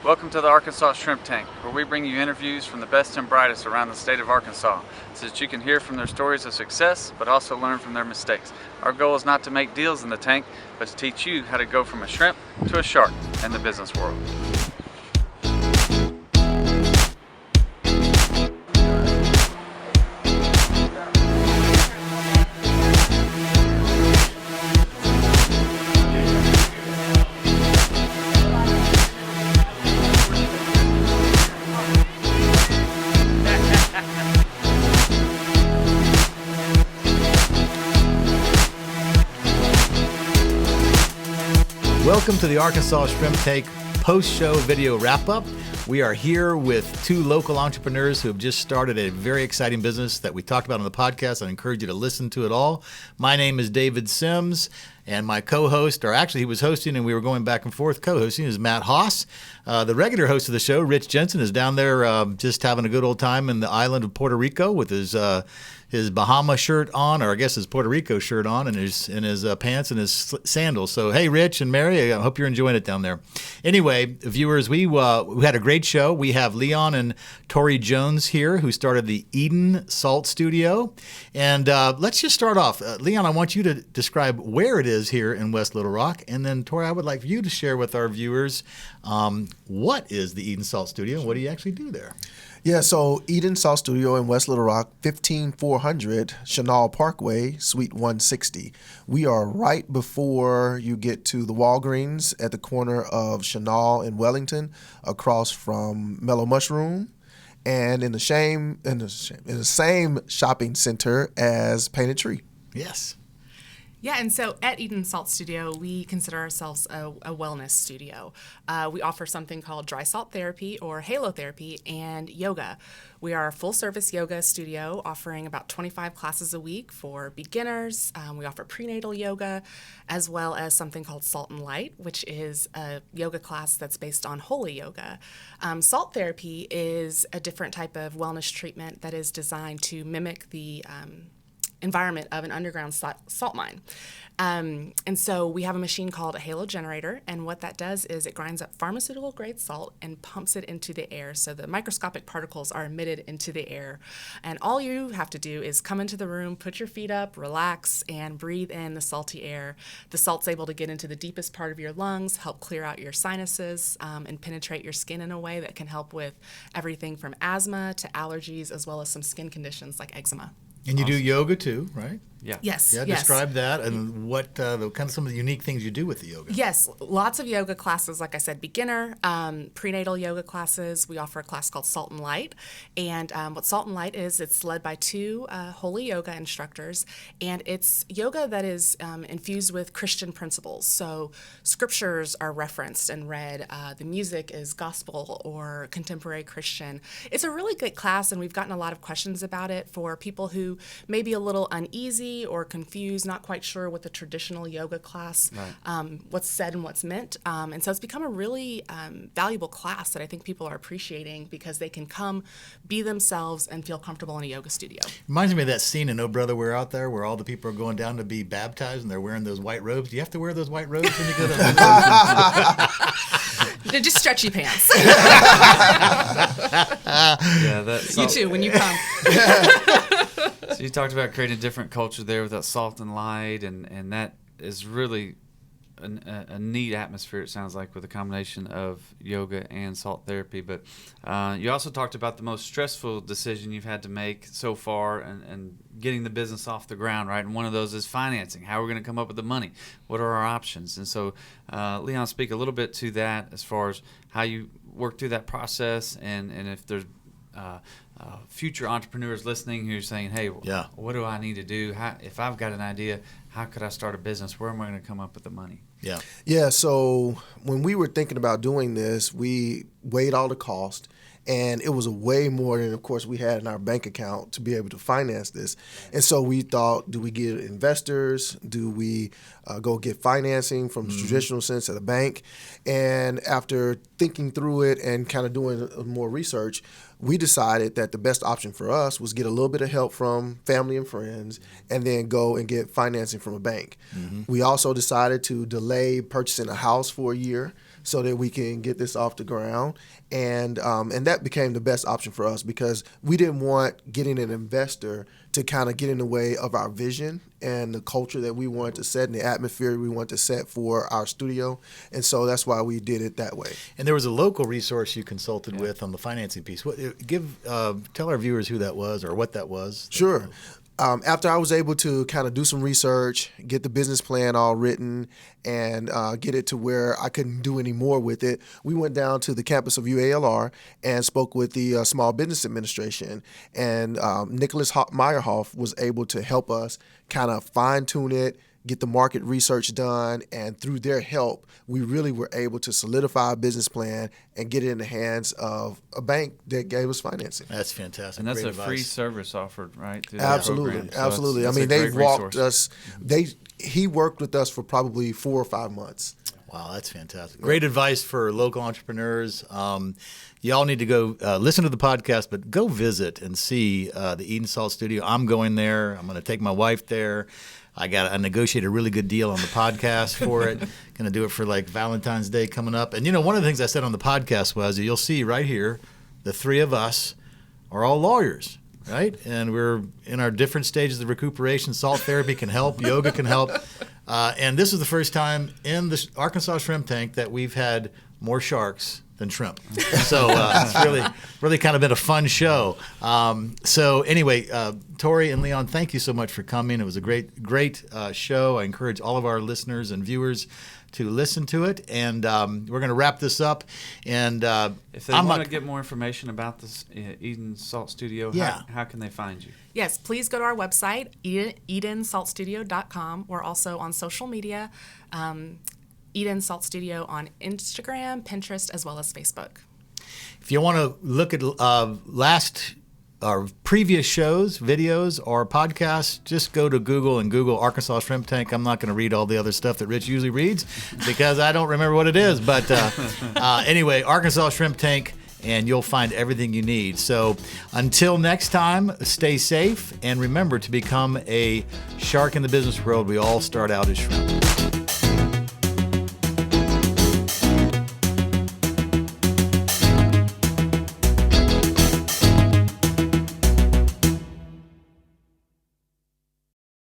Welcome to the Arkansas Shrimp Tank, where we bring you interviews from the best and brightest around the state of Arkansas, so that you can hear from their stories of success, but also learn from their mistakes. Our goal is not to make deals in the tank, but to teach you how to go from a shrimp to a shark in the business world. Welcome to the Arkansas Shrimp Tank post-show video wrap-up. We are here with two local entrepreneurs who have just started a very exciting business that we talked about on the podcast. I encourage you to listen to it all. My name is David Sims, and my co-host, or actually he was hosting and we were going back and forth co-hosting, is Matt Haas. The regular host of the show, Rich Jensen, is down there just having a good old time in the island of Puerto Rico with his Bahama shirt on, or I guess his Puerto Rico shirt on, and his pants and his sandals. So, hey, Rich and Mary, I hope you're enjoying it down there. Anyway, viewers, we had a great show. We have Leon and Tori Jones here, who started the Eden Salt Studio. And let's just start off. Leon, I want you to describe where it is here in West Little Rock. And then, Tori, I would like you to share with our viewers what is the Eden Salt Studio and what do you actually do there? Yeah, so Eden Salt Studio in West Little Rock, 15400 Chenal Parkway, Suite 160. We are right before you get to the Walgreens at the corner of Chenal and Wellington, across from Mellow Mushroom, and in the same shopping center as Painted Tree. Yes. Yeah, and so at Eden Salt Studio, we consider ourselves a wellness studio. We offer something called dry salt therapy or halotherapy and yoga. We are a full-service yoga studio offering about 25 classes a week for beginners. We offer prenatal yoga, as well as something called Salt and Light, which is a yoga class that's based on holy yoga. Salt therapy is a different type of wellness treatment that is designed to mimic the environment of an underground salt mine. And so we have a machine called a halo generator, and what that does is it grinds up pharmaceutical grade salt and pumps it into the air, so the microscopic particles are emitted into the air. And all you have to do is come into the room, put your feet up, relax, and breathe in the salty air. The salt's able to get into the deepest part of your lungs, help clear out your sinuses, and penetrate your skin in a way that can help with everything from asthma to allergies, as well as some skin conditions like eczema. And you do yoga too, right? Yeah. Yes. Yeah, yes. describe that and what the kind of some of the unique things you do with the yoga. Yes, lots of yoga classes, like I said, beginner, prenatal yoga classes. We offer a class called Salt and Light. And what Salt and Light is, it's led by two holy yoga instructors. And it's yoga that is infused with Christian principles. So scriptures are referenced and read. The music is gospel or contemporary Christian. It's a really good class, and we've gotten a lot of questions about it for people who may be a little uneasy or confused, not quite sure what the traditional yoga class, what's said and what's meant. And so it's become a really valuable class that I think people are appreciating because they can come, be themselves, and feel comfortable in a yoga studio. Reminds me of that scene in Oh Brother, We're Out There, where all the people are going down to be baptized and they're wearing those white robes. Do you have to wear those white robes when you go to They're just stretchy pants. Yeah, that's You too, when you come. So you talked about creating a different culture there with that Salt and Light, and that is really a neat atmosphere, it sounds like, with a combination of yoga and salt therapy. But you also talked about the most stressful decision you've had to make so far and getting the business off the ground, right? And one of those is financing. How are we going to come up with the money? What are our options? And so, Leon, speak a little bit to that as far as how you work through that process, and if there's future entrepreneurs listening who are saying, hey, what do I need to do? If I've got an idea, how could I start a business? Where am I going to come up with the money? Yeah, so when we were thinking about doing this, we weighed all the cost, and it was way more than, of course, we had in our bank account to be able to finance this. And so we thought, do we get investors? Do we go get financing from the traditional sense at a bank? And after thinking through it and kind of doing more research, we decided that the best option for us was get a little bit of help from family and friends and then go and get financing from a bank. We also decided to delay purchasing a house for a year so that we can get this off the ground. And that became the best option for us because we didn't want getting an investor to kind of get in the way of our vision and the culture that we wanted to set and the atmosphere we wanted to set for our studio. And so that's why we did it that way. And there was a local resource you consulted with on the financing piece. Tell our viewers who that was or what that was. Sure. After I was able to kind of do some research, get the business plan all written, and get it to where I couldn't do any more with it, we went down to the campus of UALR and spoke with the Small Business Administration. And Nicholas Meyerhoff was able to help us kind of fine-tune it, get the market research done, and through their help, we really were able to solidify a business plan and get it in the hands of a bank that gave us financing. That's fantastic. And that's Great a advice. free service offered, right? through that Absolutely, program. So absolutely. that's I mean, a great they've walked resource. us. He worked with us for probably 4 or 5 months. Wow, that's fantastic. Great advice for local entrepreneurs. Y'all need to go listen to the podcast, but go visit and see the Eden Salt Studio. I'm going there. I'm going to take my wife there. I negotiated a really good deal on the podcast for it. Going to do it for like Valentine's Day coming up. And, one of the things I said on the podcast was you'll see right here, the three of us are all lawyers, right? And we're in our different stages of recuperation. Salt therapy can help. Yoga can help. And this is the first time in the Arkansas Shrimp Tank that we've had more sharks than shrimp. So it's really kind of been a fun show. So anyway, Tori and Leon, thank you so much for coming. It was a great show. I encourage all of our listeners and viewers to listen to it. And we're going to wrap this up. And if they want to get more information about this Eden Salt Studio, how can they find you? Yes, please go to our website, edensaltstudio.com. We're also on social media, Eden Salt Studio on Instagram, Pinterest, as well as Facebook. If you want to look at previous shows, videos, or podcasts, just go to Google and Google Arkansas Shrimp Tank. I'm not going to read all the other stuff that Rich usually reads because I don't remember what it is. But anyway, Arkansas Shrimp Tank, and you'll find everything you need. So until next time, stay safe, and remember to become a shark in the business world. We all start out as shrimp.